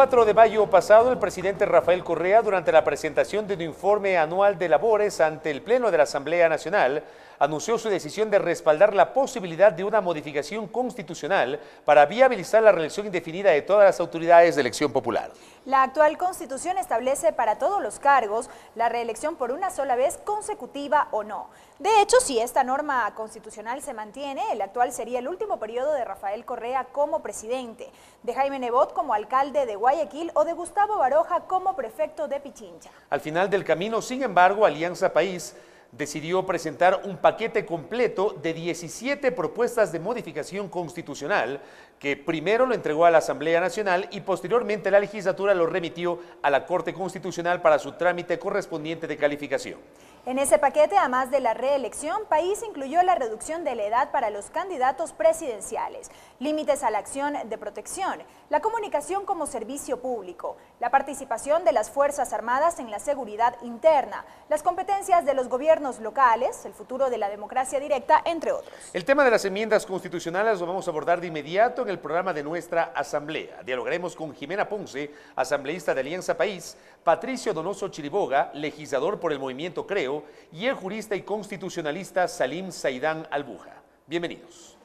4 de mayo pasado, el presidente Rafael Correa, durante la presentación de un informe anual de labores ante el Pleno de la Asamblea Nacional, anunció su decisión de respaldar la posibilidad de una modificación constitucional para viabilizar la reelección indefinida de todas las autoridades de elección popular. La actual Constitución establece para todos los cargos la reelección por una sola vez consecutiva o no. De hecho, si esta norma constitucional se mantiene, el actual sería el último periodo de Rafael Correa como presidente, de Jaime Nebot como alcalde de Guayaquil o de Gustavo Baroja como prefecto de Pichincha. Al final del camino, sin embargo, Alianza País decidió presentar un paquete completo de 17 propuestas de modificación constitucional que primero lo entregó a la Asamblea Nacional y posteriormente la legislatura lo remitió a la Corte Constitucional para su trámite correspondiente de calificación. En ese paquete, además de la reelección, País incluyó la reducción de la edad para los candidatos presidenciales, límites a la acción de protección, la comunicación como servicio público, la participación de las Fuerzas Armadas en la seguridad interna, las competencias de los gobiernos locales, el futuro de la democracia directa, entre otros. El tema de las enmiendas constitucionales lo vamos a abordar de inmediato en el programa de nuestra Asamblea. Dialogaremos con Jimena Ponce, asambleísta de Alianza País, Patricio Donoso Chiriboga, legislador por el Movimiento Creo, y el jurista y constitucionalista Salim Zaidán Albuja. Bienvenidos.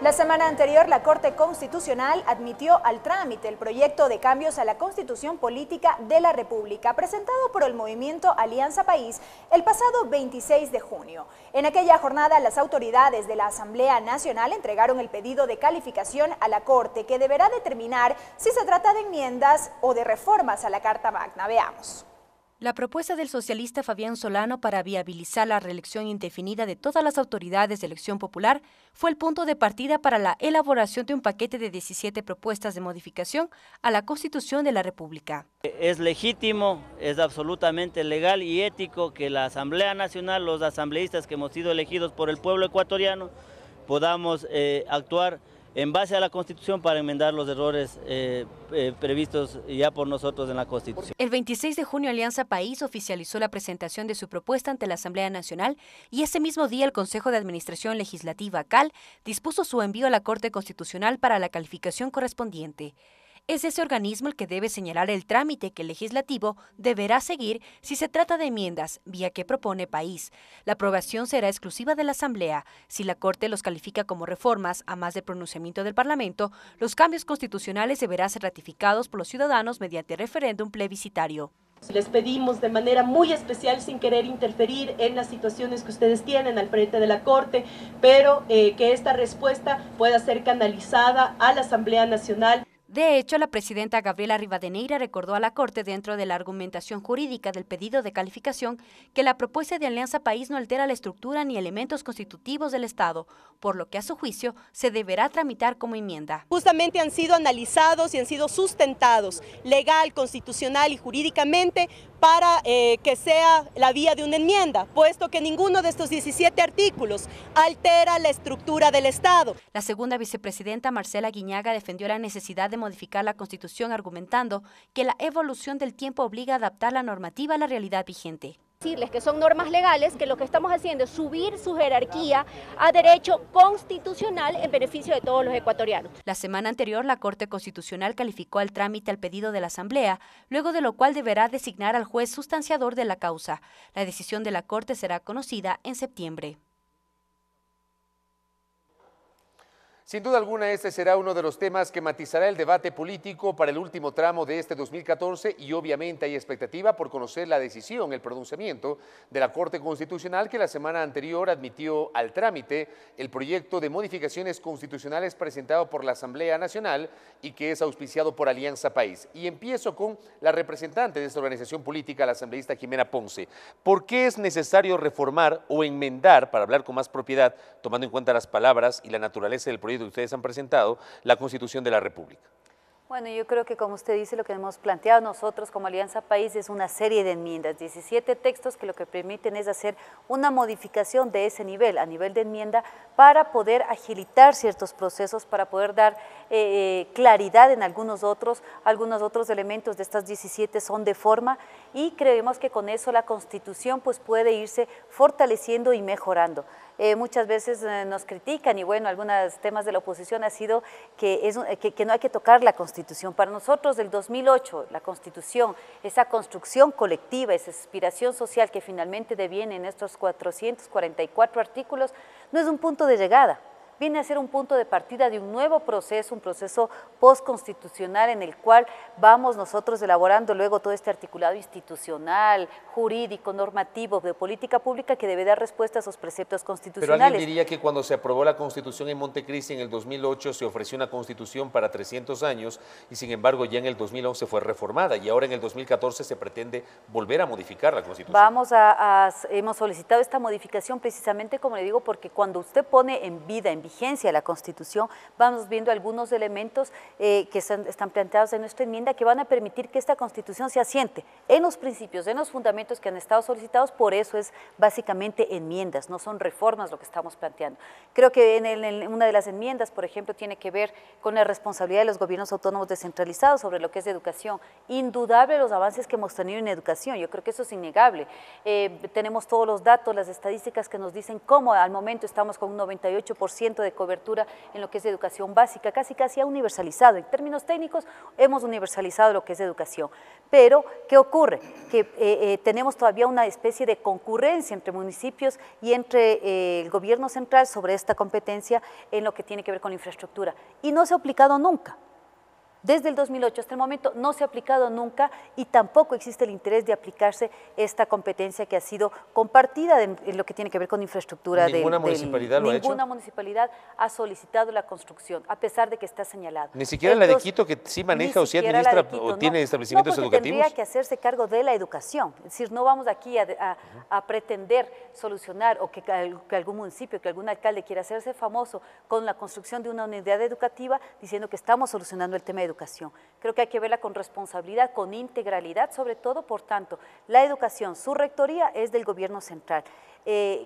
La semana anterior, la Corte Constitucional admitió al trámite el proyecto de cambios a la Constitución Política de la República, presentado por el movimiento Alianza País el pasado 26 de junio. En aquella jornada, las autoridades de la Asamblea Nacional entregaron el pedido de calificación a la Corte, que deberá determinar si se trata de enmiendas o de reformas a la Carta Magna. Veamos. La propuesta del socialista Fabián Solano para viabilizar la reelección indefinida de todas las autoridades de elección popular fue el punto de partida para la elaboración de un paquete de 17 propuestas de modificación a la Constitución de la República. Es legítimo, es absolutamente legal y ético que la Asamblea Nacional, los asambleístas que hemos sido elegidos por el pueblo ecuatoriano, podamos actuar en base a la Constitución para enmendar los errores previstos ya por nosotros en la Constitución. El 26 de junio, Alianza País oficializó la presentación de su propuesta ante la Asamblea Nacional y ese mismo día el Consejo de Administración Legislativa, CAL, dispuso su envío a la Corte Constitucional para la calificación correspondiente. Es ese organismo el que debe señalar el trámite que el legislativo deberá seguir si se trata de enmiendas, vía que propone País. La aprobación será exclusiva de la Asamblea. Si la Corte los califica como reformas, a más del pronunciamiento del Parlamento, los cambios constitucionales deberán ser ratificados por los ciudadanos mediante referéndum plebiscitario. Les pedimos de manera muy especial, sin querer interferir en las situaciones que ustedes tienen al frente de la Corte, pero que esta respuesta pueda ser canalizada a la Asamblea Nacional. De hecho, la presidenta Gabriela Rivadeneira recordó a la Corte, dentro de la argumentación jurídica del pedido de calificación, que la propuesta de Alianza País no altera la estructura ni elementos constitutivos del Estado, por lo que a su juicio se deberá tramitar como enmienda. Justamente han sido analizados y han sido sustentados legal, constitucional y jurídicamente para que sea la vía de una enmienda, puesto que ninguno de estos 17 artículos altera la estructura del Estado. La segunda vicepresidenta, Marcela Guiñaga, defendió la necesidad de modificar la Constitución, argumentando que la evolución del tiempo obliga a adaptar la normativa a la realidad vigente. Decirles que son normas legales, que lo que estamos haciendo es subir su jerarquía a derecho constitucional en beneficio de todos los ecuatorianos. La semana anterior, la Corte Constitucional calificó el trámite al pedido de la Asamblea, luego de lo cual deberá designar al juez sustanciador de la causa. La decisión de la Corte será conocida en septiembre. Sin duda alguna, este será uno de los temas que matizará el debate político para el último tramo de este 2014 y obviamente hay expectativa por conocer la decisión, el pronunciamiento de la Corte Constitucional que la semana anterior admitió al trámite el proyecto de modificaciones constitucionales presentado por la Asamblea Nacional y que es auspiciado por Alianza País. Y empiezo con la representante de esta organización política, la asambleísta Jimena Ponce. ¿Por qué es necesario reformar o enmendar, para hablar con más propiedad, tomando en cuenta las palabras y la naturaleza del proyecto que ustedes han presentado, la Constitución de la República? Bueno, yo creo que como usted dice, lo que hemos planteado nosotros como Alianza País es una serie de enmiendas, 17 textos que lo que permiten es hacer una modificación de ese nivel, a nivel de enmienda, para poder agilitar ciertos procesos, para poder dar claridad en algunos otros elementos de estas 17 son de forma, y creemos que con eso la Constitución pues puede irse fortaleciendo y mejorando. Muchas veces nos critican y bueno, algunos temas de la oposición ha sido que no hay que tocar la Constitución. Para nosotros del 2008, la Constitución, esa construcción colectiva, esa aspiración social que finalmente deviene en estos 444 artículos, no es un punto de llegada. Viene a ser un punto de partida de un nuevo proceso, un proceso postconstitucional en el cual vamos nosotros elaborando luego todo este articulado institucional, jurídico, normativo, de política pública que debe dar respuesta a esos preceptos constitucionales. Pero alguien diría que cuando se aprobó la Constitución en Montecristi en el 2008 se ofreció una Constitución para 300 años y sin embargo ya en el 2011 fue reformada y ahora en el 2014 se pretende volver a modificar la Constitución. Hemos solicitado esta modificación precisamente, como le digo, porque cuando usted pone en vigencia la Constitución, vamos viendo algunos elementos que están planteados en nuestra enmienda que van a permitir que esta Constitución se asiente en los principios, en los fundamentos que han estado solicitados, por eso es básicamente enmiendas, no son reformas lo que estamos planteando. Creo que en una de las enmiendas, por ejemplo, tiene que ver con la responsabilidad de los gobiernos autónomos descentralizados sobre lo que es educación. Indudable los avances que hemos tenido en educación, yo creo que eso es innegable. Tenemos todos los datos, las estadísticas que nos dicen cómo al momento estamos con un 98% de cobertura en lo que es educación básica, casi ha universalizado. En términos técnicos, hemos universalizado lo que es educación. Pero, ¿qué ocurre? Que tenemos todavía una especie de concurrencia entre municipios y entre el gobierno central sobre esta competencia en lo que tiene que ver con infraestructura. Y no se ha aplicado nunca. Desde el 2008 hasta el momento no se ha aplicado nunca y tampoco existe el interés de aplicarse esta competencia que ha sido compartida en lo que tiene que ver con infraestructura. ¿Ninguna municipalidad lo ha hecho? Ninguna municipalidad ha solicitado la construcción, a pesar de que está señalado. ¿Ni siquiera la de Quito, que sí maneja o sí administra o tiene establecimientos educativos? Tendría que hacerse cargo de la educación, es decir, no vamos aquí a pretender solucionar o que algún municipio, que algún alcalde quiera hacerse famoso con la construcción de una unidad educativa diciendo que estamos solucionando el tema de educación. Creo que hay que verla con responsabilidad, con integralidad, sobre todo, por tanto, la educación, su rectoría es del gobierno central.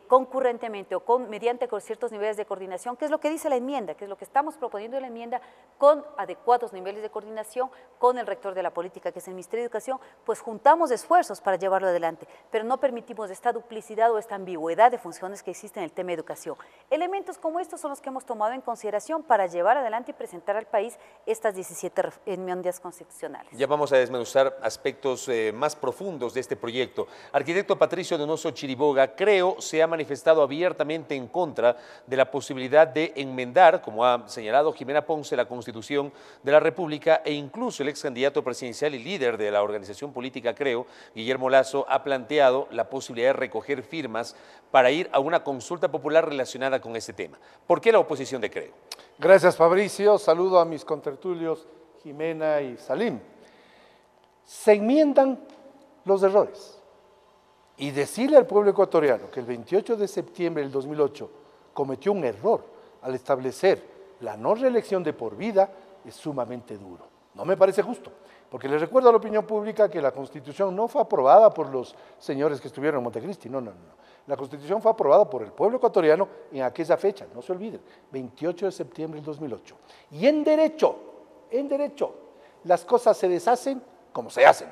Concurrentemente o mediante ciertos niveles de coordinación, que es lo que dice la enmienda, que es lo que estamos proponiendo en la enmienda, con adecuados niveles de coordinación con el rector de la política, que es el Ministerio de Educación, pues juntamos esfuerzos para llevarlo adelante, pero no permitimos esta duplicidad o esta ambigüedad de funciones que existen en el tema de educación. Elementos como estos son los que hemos tomado en consideración para llevar adelante y presentar al país estas 17 enmiendas constitucionales. Ya vamos a desmenuzar aspectos más profundos de este proyecto. Arquitecto Patricio Donoso Chiriboga, creo se ha manifestado abiertamente en contra de la posibilidad de enmendar, como ha señalado Jimena Ponce, la Constitución de la República, e incluso el ex candidato presidencial y líder de la organización política Creo, Guillermo Lasso, ha planteado la posibilidad de recoger firmas para ir a una consulta popular relacionada con este tema. ¿Por qué la oposición de Creo? Gracias, Fabricio. Saludo a mis contertulios Jimena y Salim. Se enmiendan los errores. Y decirle al pueblo ecuatoriano que el 28 de septiembre del 2008 cometió un error al establecer la no reelección de por vida es sumamente duro. No me parece justo, porque les recuerdo a la opinión pública que la Constitución no fue aprobada por los señores que estuvieron en Montecristi, no. La Constitución fue aprobada por el pueblo ecuatoriano en aquella fecha, no se olviden, 28 de septiembre del 2008. Y en derecho, las cosas se deshacen como se hacen.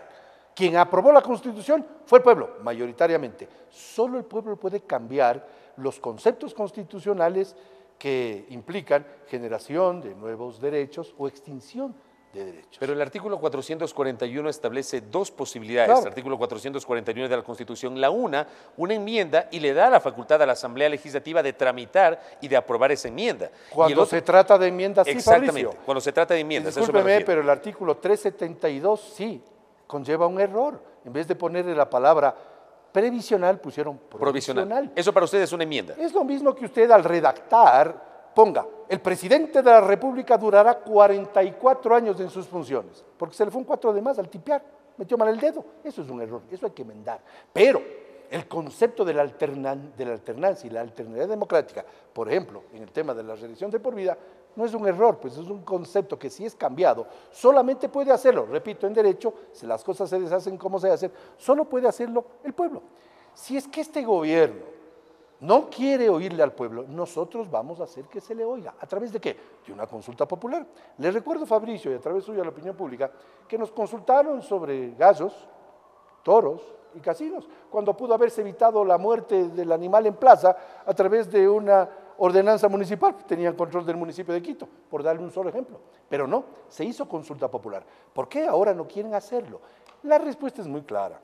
Quien aprobó la Constitución fue el pueblo, mayoritariamente. Solo el pueblo puede cambiar los conceptos constitucionales que implican generación de nuevos derechos o extinción de derechos. Pero el artículo 441 establece dos posibilidades, claro. El artículo 441 de la Constitución, una enmienda y le da la facultad a la Asamblea Legislativa de tramitar y de aprobar esa enmienda. Cuando se trata de enmiendas, sí, exactamente, Fabricio. cuando se trata de enmiendas. Discúlpeme, pero el artículo 372 sí conlleva un error. En vez de ponerle la palabra previsional, pusieron provisional. Eso para ustedes es una enmienda. Es lo mismo que usted al redactar ponga, el presidente de la República durará 44 años en sus funciones, porque se le fue un 4 de más al tipear, metió mal el dedo. Eso es un error, eso hay que enmendar. Pero el concepto de la alternancia y la alternidad democrática, por ejemplo, en el tema de la reelección de por vida, no es un error, pues es un concepto que si es cambiado, solamente puede hacerlo, repito, en derecho, si las cosas se deshacen como se hacen, solo puede hacerlo el pueblo. Si es que este gobierno no quiere oírle al pueblo, nosotros vamos a hacer que se le oiga. ¿A través de qué? De una consulta popular. Le recuerdo, Fabricio, y a través suyo a la opinión pública, que nos consultaron sobre gallos, toros y casinos, cuando pudo haberse evitado la muerte del animal en plaza a través de una ordenanza municipal, tenían control del municipio de Quito, por darle un solo ejemplo. Pero no, se hizo consulta popular. ¿Por qué ahora no quieren hacerlo? La respuesta es muy clara.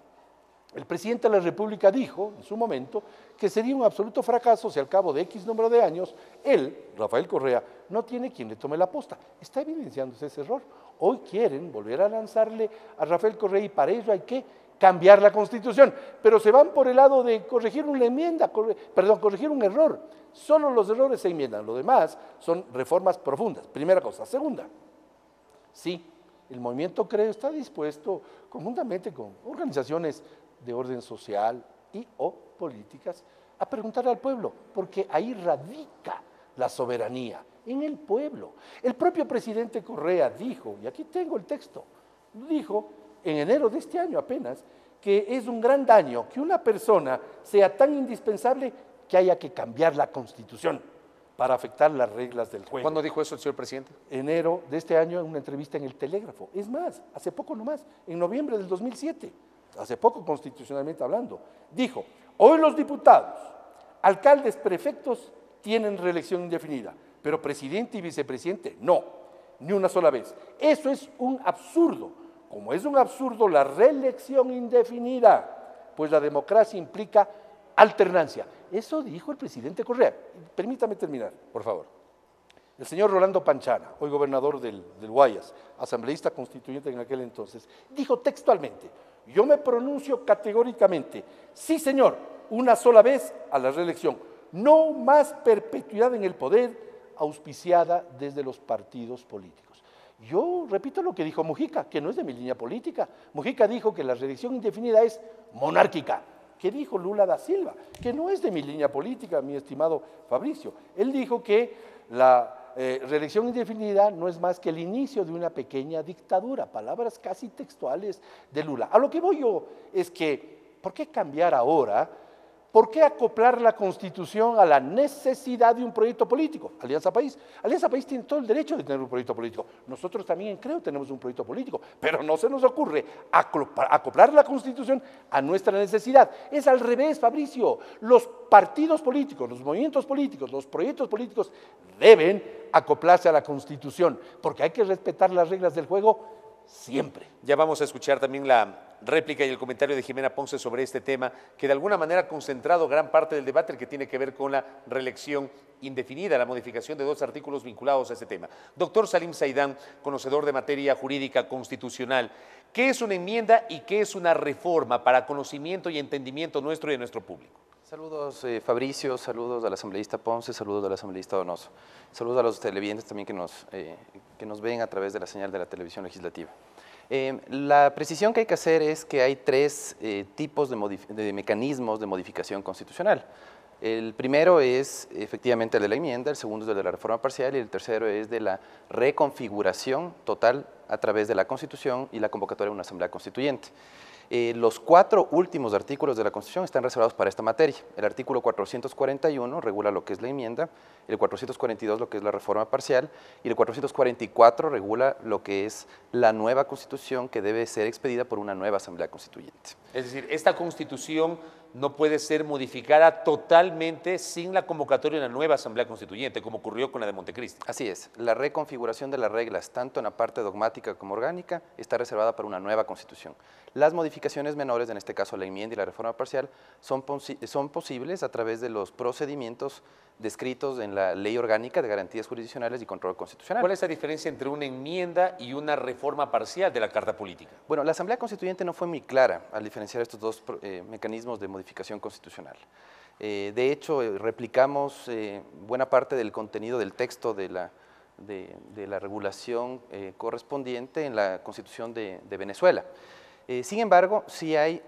El presidente de la República dijo en su momento que sería un absoluto fracaso si al cabo de X número de años, él, Rafael Correa, no tiene quien le tome la posta. Está evidenciándose ese error. Hoy quieren volver a lanzarle a Rafael Correa y para ello hay que cambiar la Constitución, pero se van por el lado de corregir una enmienda, corregir un error. Solo los errores se enmiendan, lo demás son reformas profundas. Primera cosa. Segunda, sí, el movimiento Creo está dispuesto, conjuntamente con organizaciones de orden social y o políticas, a preguntar al pueblo, porque ahí radica la soberanía, en el pueblo. El propio presidente Correa dijo, y aquí tengo el texto, dijo en enero de este año apenas, que es un gran daño que una persona sea tan indispensable que haya que cambiar la Constitución para afectar las reglas del juego. ¿Cuándo dijo eso el señor presidente? Enero de este año en una entrevista en El Telégrafo. Es más, hace poco nomás, en noviembre del 2007, hace poco constitucionalmente hablando, dijo, hoy los diputados, alcaldes, prefectos tienen reelección indefinida, pero presidente y vicepresidente no, ni una sola vez. Eso es un absurdo. Como es un absurdo la reelección indefinida, pues la democracia implica alternancia. Eso dijo el presidente Correa. Permítame terminar, por favor. El señor Rolando Panchana, hoy gobernador del Guayas, asambleísta constituyente en aquel entonces, dijo textualmente, yo me pronuncio categóricamente, sí señor, una sola vez a la reelección, no más perpetuidad en el poder auspiciada desde los partidos políticos. Yo repito lo que dijo Mujica, que no es de mi línea política. Mujica dijo que la reelección indefinida es monárquica. ¿Qué dijo Lula da Silva? Que no es de mi línea política, mi estimado Fabricio. Él dijo que la reelección indefinida no es más que el inicio de una pequeña dictadura, palabras casi textuales de Lula. A lo que voy yo es que, ¿por qué cambiar ahora? ¿Por qué acoplar la Constitución a la necesidad de un proyecto político? Alianza País. Alianza País tiene todo el derecho de tener un proyecto político. Nosotros también, creo, tenemos un proyecto político, pero no se nos ocurre acoplar la Constitución a nuestra necesidad. Es al revés, Fabricio. Los partidos políticos, los movimientos políticos, los proyectos políticos deben acoplarse a la Constitución, porque hay que respetar las reglas del juego siempre. Ya vamos a escuchar también la réplica y el comentario de Jimena Ponce sobre este tema, que de alguna manera ha concentrado gran parte del debate, el que tiene que ver con la reelección indefinida, la modificación de 2 artículos vinculados a este tema. Doctor Salim Saidán, conocedor de materia jurídica constitucional, ¿qué es una enmienda y qué es una reforma para conocimiento y entendimiento nuestro y de nuestro público? Saludos Fabricio, saludos al asambleísta Ponce, saludos al asambleísta Donoso, saludos a los televidentes también que nos ven a través de la señal de la televisión legislativa. La precisión que hay que hacer es que hay 3 tipos de mecanismos de modificación constitucional. El primero es efectivamente el de la enmienda, el segundo es el de la reforma parcial y el tercero es de la reconfiguración total a través de la Constitución y la convocatoria de una asamblea constituyente. Los 4 últimos artículos de la Constitución están reservados para esta materia. El artículo 441 regula lo que es la enmienda, el 442 lo que es la reforma parcial y el 444 regula lo que es la nueva Constitución que debe ser expedida por una nueva Asamblea Constituyente. Es decir, esta Constitución no puede ser modificada totalmente sin la convocatoria de una nueva Asamblea Constituyente, como ocurrió con la de Montecristi. Así es, la reconfiguración de las reglas, tanto en la parte dogmática como orgánica, está reservada para una nueva Constitución. Las modificaciones menores, en este caso la enmienda y la reforma parcial, son posibles a través de los procedimientos descritos en la Ley Orgánica de Garantías Jurisdiccionales y Control Constitucional. ¿Cuál es la diferencia entre una enmienda y una reforma parcial de la Carta Política? Bueno, la Asamblea Constituyente no fue muy clara al diferenciar estos 2 mecanismos de modificación constitucional. De hecho, replicamos buena parte del contenido del texto de la regulación correspondiente en la Constitución de Venezuela. Sin embargo, sí hay,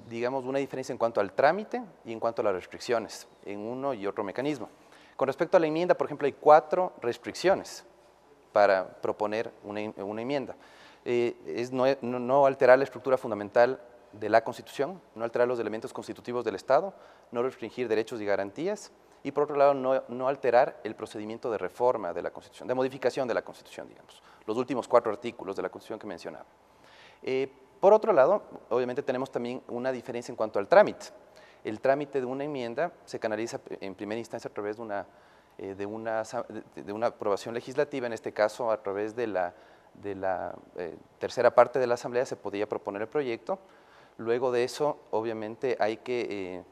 digamos, una diferencia en cuanto al trámite y en cuanto a las restricciones en uno y otro mecanismo. Con respecto a la enmienda, por ejemplo, hay 4 restricciones para proponer una enmienda. No alterar la estructura fundamental de la Constitución, no alterar los elementos constitutivos del Estado, no restringir derechos y garantías, y por otro lado, no alterar el procedimiento de reforma de la Constitución, de modificación de la Constitución, digamos, los últimos 4 artículos de la Constitución que mencionaba. Por otro lado, obviamente tenemos también una diferencia en cuanto al trámite. El trámite de una enmienda se canaliza en primera instancia a través de una aprobación legislativa, en este caso a través de la tercera parte de la Asamblea se podía proponer el proyecto. Luego de eso, obviamente, hay que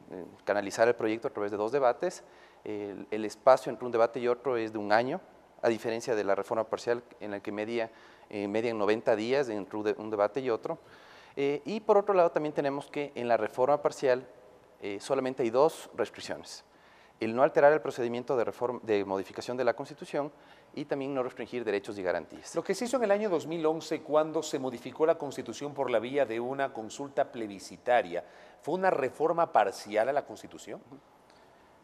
canalizar el proyecto a través de 2 debates. El espacio entre un debate y otro es de 1 año, a diferencia de la reforma parcial en la que median 90 días entre un debate y otro. Y por otro lado, también tenemos que en la reforma parcial solamente hay 2 restricciones. El no alterar el procedimiento de modificación de la Constitución y también no restringir derechos y garantías. Lo que se hizo en el año 2011, cuando se modificó la Constitución por la vía de una consulta plebiscitaria, ¿fue una reforma parcial a la Constitución?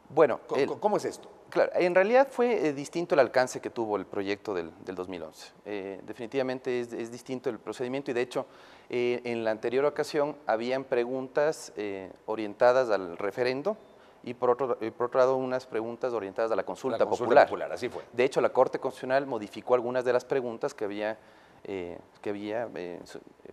Bueno, ¿Cómo es esto? Claro, en realidad fue distinto el alcance que tuvo el proyecto del 2011. Definitivamente es distinto el procedimiento y de hecho en la anterior ocasión habían preguntas orientadas al referendo y por otro lado unas preguntas orientadas a la consulta popular. Así fue. De hecho, la Corte Constitucional modificó algunas de las preguntas que había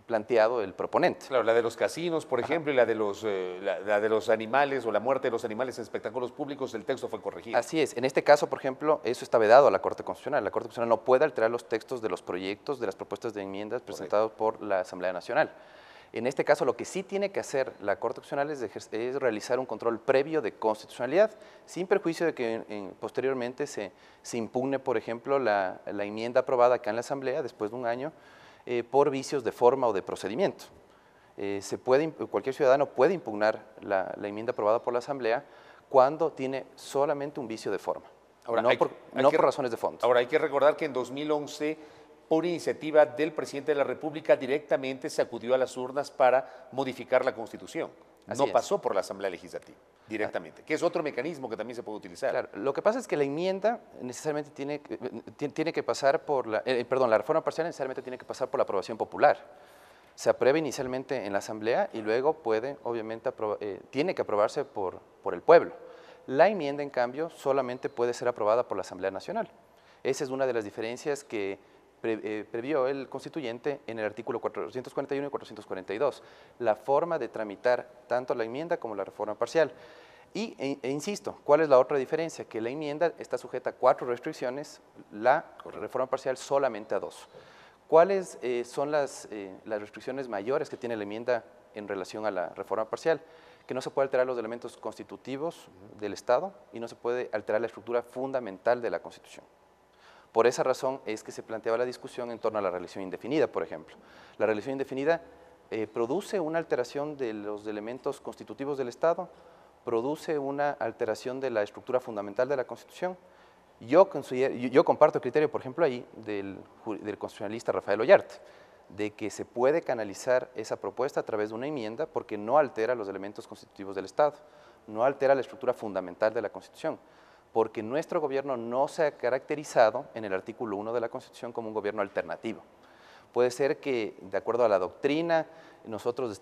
planteado el proponente. Claro, la de los casinos, por ejemplo, y la de los animales o la muerte de los animales en espectáculos públicos, el texto fue corregido. Así es. En este caso, por ejemplo, eso está vedado a la Corte Constitucional. La Corte Constitucional no puede alterar los textos de los proyectos, de las propuestas de enmiendas presentados por la Asamblea Nacional. En este caso, lo que sí tiene que hacer la Corte Constitucional es realizar un control previo de constitucionalidad, sin perjuicio de que posteriormente se impugne, por ejemplo, la enmienda aprobada acá en la Asamblea, después de 1 año, por vicios de forma o de procedimiento. Cualquier ciudadano puede impugnar la enmienda aprobada por la Asamblea cuando tiene solamente un vicio de forma, no por razones de fondo. Ahora, hay que recordar que en 2011, por iniciativa del presidente de la República, directamente se acudió a las urnas para modificar la Constitución. No pasó por la Asamblea Legislativa directamente, que es otro mecanismo que también se puede utilizar. Claro, lo que pasa es que la enmienda necesariamente tiene que pasar por la reforma parcial necesariamente tiene que pasar por la aprobación popular. Se aprueba inicialmente en la Asamblea y luego puede, obviamente, tiene que aprobarse por el pueblo. La enmienda, en cambio, solamente puede ser aprobada por la Asamblea Nacional. Esa es una de las diferencias que previó el constituyente en el artículo 441 y 442, la forma de tramitar tanto la enmienda como la reforma parcial. E insisto, ¿cuál es la otra diferencia? Que la enmienda está sujeta a 4 restricciones, la reforma parcial solamente a 2. ¿Cuáles son las restricciones mayores que tiene la enmienda en relación a la reforma parcial? Que no se puede alterar los elementos constitutivos del Estado y no se puede alterar la estructura fundamental de la Constitución. Por esa razón es que se planteaba la discusión en torno a la reelección indefinida, por ejemplo. La reelección indefinida produce una alteración de los elementos constitutivos del Estado, produce una alteración de la estructura fundamental de la Constitución. Yo comparto el criterio, por ejemplo, ahí del constitucionalista Rafael Ollarte, de que se puede canalizar esa propuesta a través de una enmienda porque no altera los elementos constitutivos del Estado, no altera la estructura fundamental de la Constitución, porque nuestro gobierno no se ha caracterizado en el artículo 1 de la Constitución como un gobierno alternativo. Puede ser que, de acuerdo a la doctrina, nosotros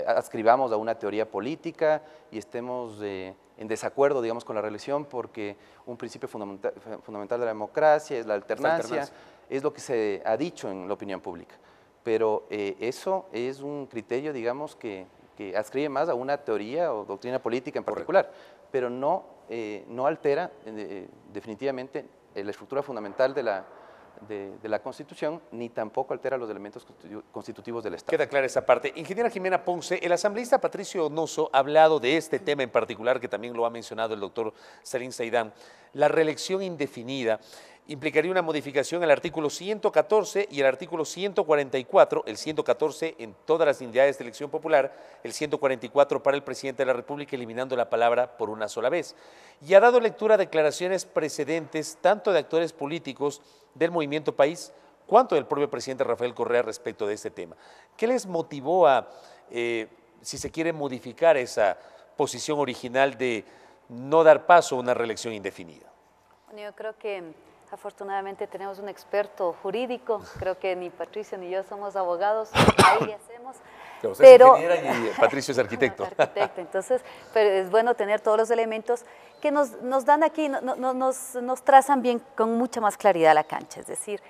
adscribamos a una teoría política y estemos en desacuerdo, digamos, con la reelección porque un principio fundamental de la democracia es la alternancia, es lo que se ha dicho en la opinión pública. Pero eso es un criterio, digamos, que adscribe más a una teoría o doctrina política en particular, pero no altera definitivamente la estructura fundamental de la Constitución, ni tampoco altera los elementos constitutivos del Estado. Queda clara esa parte. Ingeniera Jimena Ponce, el asambleísta Patricio Donoso ha hablado de este tema en particular, que también lo ha mencionado el doctor Salim Saidán. La reelección indefinida implicaría una modificación al artículo 114 y el artículo 144, el 114 en todas las unidades de elección popular, el 144 para el presidente de la República, eliminando la palabra por una sola vez. Y ha dado lectura a declaraciones precedentes tanto de actores políticos del Movimiento País cuanto del propio presidente Rafael Correa respecto de este tema. ¿Qué les motivó a, si se quiere, modificar esa posición original de no dar paso a una reelección indefinida? Bueno, yo creo que afortunadamente tenemos un experto jurídico, creo que ni Patricio ni yo somos abogados, ahí le hacemos. Pero usted es ingeniera y Patricio es arquitecto. Arquitecto, entonces, pero es bueno tener todos los elementos que nos dan aquí, nos trazan bien con mucha más claridad la cancha, es decir,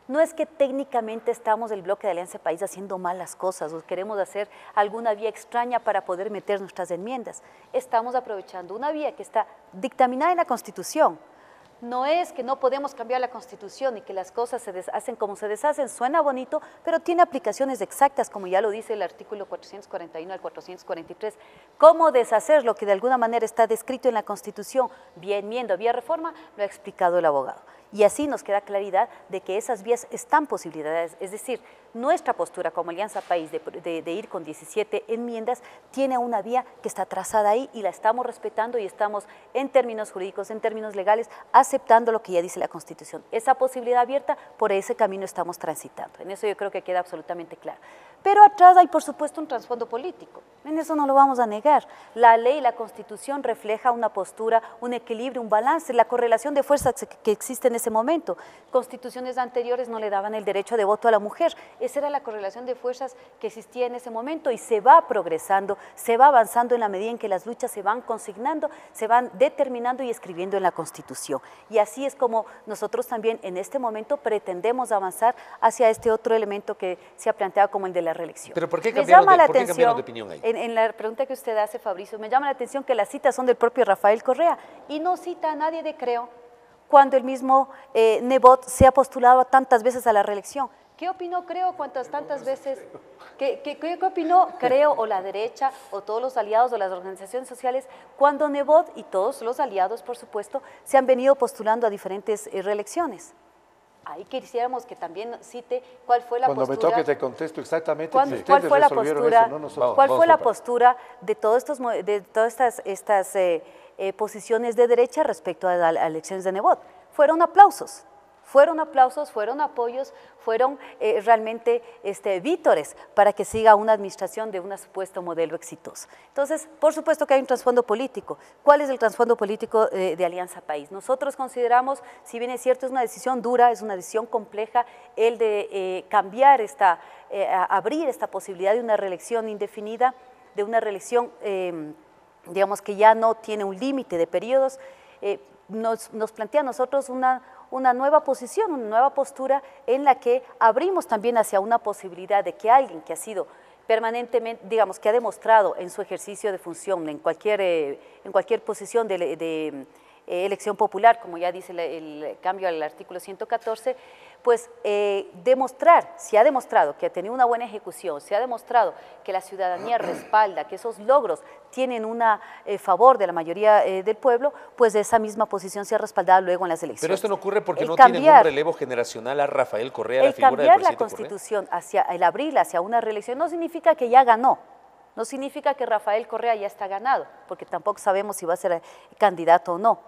no es que técnicamente estamos el bloque de Alianza País haciendo mal las cosas o queremos hacer alguna vía extraña para poder meter nuestras enmiendas. Estamos aprovechando una vía que está dictaminada en la Constitución. No es que no podemos cambiar la Constitución y que las cosas se deshacen como se deshacen, suena bonito, pero tiene aplicaciones exactas, como ya lo dice el artículo 441 al 443. ¿Cómo deshacer lo que de alguna manera está descrito en la Constitución, vía enmienda, vía reforma? Lo ha explicado el abogado. Y así nos queda claridad de que esas vías están posibilidades, es decir, nuestra postura como Alianza País de ir con 17 enmiendas tiene una vía que está trazada ahí y la estamos respetando y estamos en términos jurídicos, en términos legales, aceptando lo que ya dice la Constitución. Esa posibilidad abierta, por ese camino estamos transitando. En eso yo creo que queda absolutamente claro. Pero atrás hay, por supuesto, un trasfondo político. En eso no lo vamos a negar. La ley, la Constitución refleja una postura, un equilibrio, un balance, la correlación de fuerzas que existe en ese momento. Constituciones anteriores no le daban el derecho de voto a la mujer. Esa era la correlación de fuerzas que existía en ese momento y se va progresando, se va avanzando en la medida en que las luchas se van consignando, se van determinando y escribiendo en la Constitución. Y así es como nosotros también en este momento pretendemos avanzar hacia este otro elemento que se ha planteado como el de la reelección. ¿Pero por qué cambiaron de opinión ahí? En la pregunta que usted hace, Fabricio, me llama la atención que las citas son del propio Rafael Correa y no cita a nadie de Creo cuando el mismo Nebot se ha postulado tantas veces a la reelección. ¿Qué opinó Creo tantas veces? ¿Qué opinó Creo o la derecha o todos los aliados o las organizaciones sociales cuando Nebot y todos los aliados, por supuesto, se han venido postulando a diferentes reelecciones? Ahí quisiéramos que también cite cuál fue la postura. Cuando me toque te contesto exactamente. ¿Cuál fue la postura? ¿Cuál fue la postura de todas estas posiciones de derecha respecto a las elecciones de Nebot? Fueron aplausos, fueron apoyos, fueron realmente vítores para que siga una administración de un supuesto modelo exitoso. Entonces, por supuesto que hay un trasfondo político. ¿Cuál es el trasfondo político de Alianza País? Nosotros consideramos, si bien es cierto, es una decisión dura, es una decisión compleja, el de cambiar abrir esta posibilidad de una reelección indefinida, de una reelección, digamos que ya no tiene un límite de periodos, nos plantea a nosotros una nueva posición, una nueva postura en la que abrimos también hacia una posibilidad de que alguien que ha sido permanentemente, digamos, que ha demostrado en su ejercicio de función, en cualquier posición de elección popular, como ya dice el cambio al artículo 114, pues se ha demostrado que ha tenido una buena ejecución, se ha demostrado que la ciudadanía respalda, que esos logros tienen un favor de la mayoría del pueblo, pues esa misma posición se ha respaldado luego en las elecciones. Pero esto no ocurre porque no tienen un relevo generacional a Rafael Correa, la figura del presidente Correa. El cambiar la Constitución, el abrirla hacia una reelección no significa que ya ganó, no significa que Rafael Correa ya está ganado, porque tampoco sabemos si va a ser candidato o no.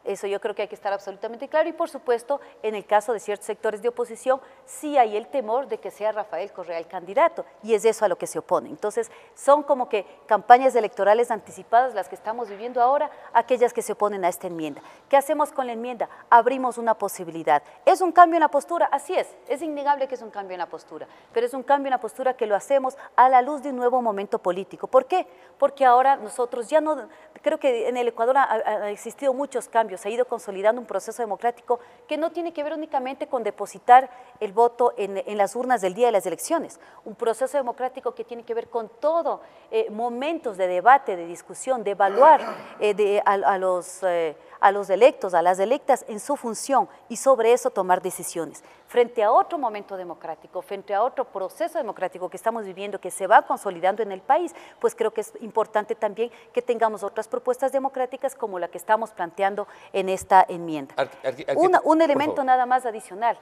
Eso yo creo que hay que estar absolutamente claro y por supuesto en el caso de ciertos sectores de oposición sí hay el temor de que sea Rafael Correa el candidato y es eso a lo que se opone. Entonces son como que campañas electorales anticipadas las que estamos viviendo ahora, aquellas que se oponen a esta enmienda. ¿Qué hacemos con la enmienda? Abrimos una posibilidad. ¿Es un cambio en la postura? Así es innegable que es un cambio en la postura, pero es un cambio en la postura que lo hacemos a la luz de un nuevo momento político. ¿Por qué? Porque ahora nosotros ya no, creo que en el Ecuador ha existido muchos cambios, se ha ido consolidando un proceso democrático que no tiene que ver únicamente con depositar el voto en las urnas del día de las elecciones, un proceso democrático que tiene que ver con todo momentos de debate, de discusión, de evaluar a los electos, a las electas en su función y sobre eso tomar decisiones. Frente a otro momento democrático, frente a otro proceso democrático que estamos viviendo, que se va consolidando en el país, pues creo que es importante también que tengamos otras propuestas democráticas como la que estamos planteando en esta enmienda. Un elemento nada más adicional.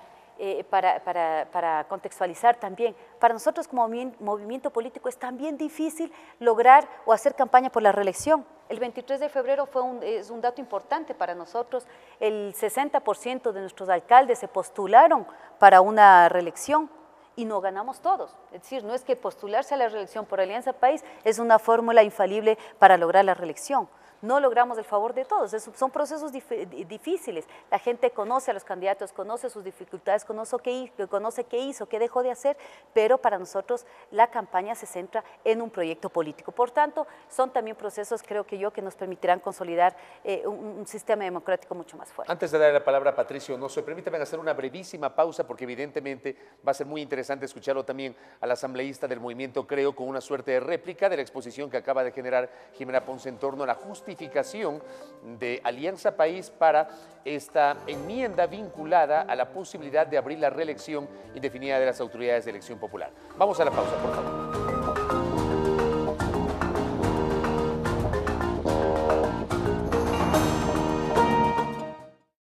Para contextualizar también, para nosotros como movimiento político es también difícil lograr o hacer campaña por la reelección. El 23 de febrero es un dato importante para nosotros, el 60% de nuestros alcaldes se postularon para una reelección y no ganamos todos. Es decir, no es que postularse a la reelección por Alianza País es una fórmula infalible para lograr la reelección. no logramos el favor de todos. Son procesos difíciles. La gente conoce a los candidatos, conoce sus dificultades, conoce qué hizo, qué dejó de hacer, pero para nosotros la campaña se centra en un proyecto político. Por tanto, son también procesos, creo que nos permitirán consolidar un sistema democrático mucho más fuerte. Antes de darle la palabra a Patricio Donoso, permítame hacer una brevísima pausa porque evidentemente va a ser muy interesante escucharlo también al asambleísta del movimiento Creo con una suerte de réplica de la exposición que acaba de generar Jimena Ponce en torno a la justificación de Alianza País para esta enmienda vinculada a la posibilidad de abrir la reelección indefinida de las autoridades de elección popular. Vamos a la pausa, por favor.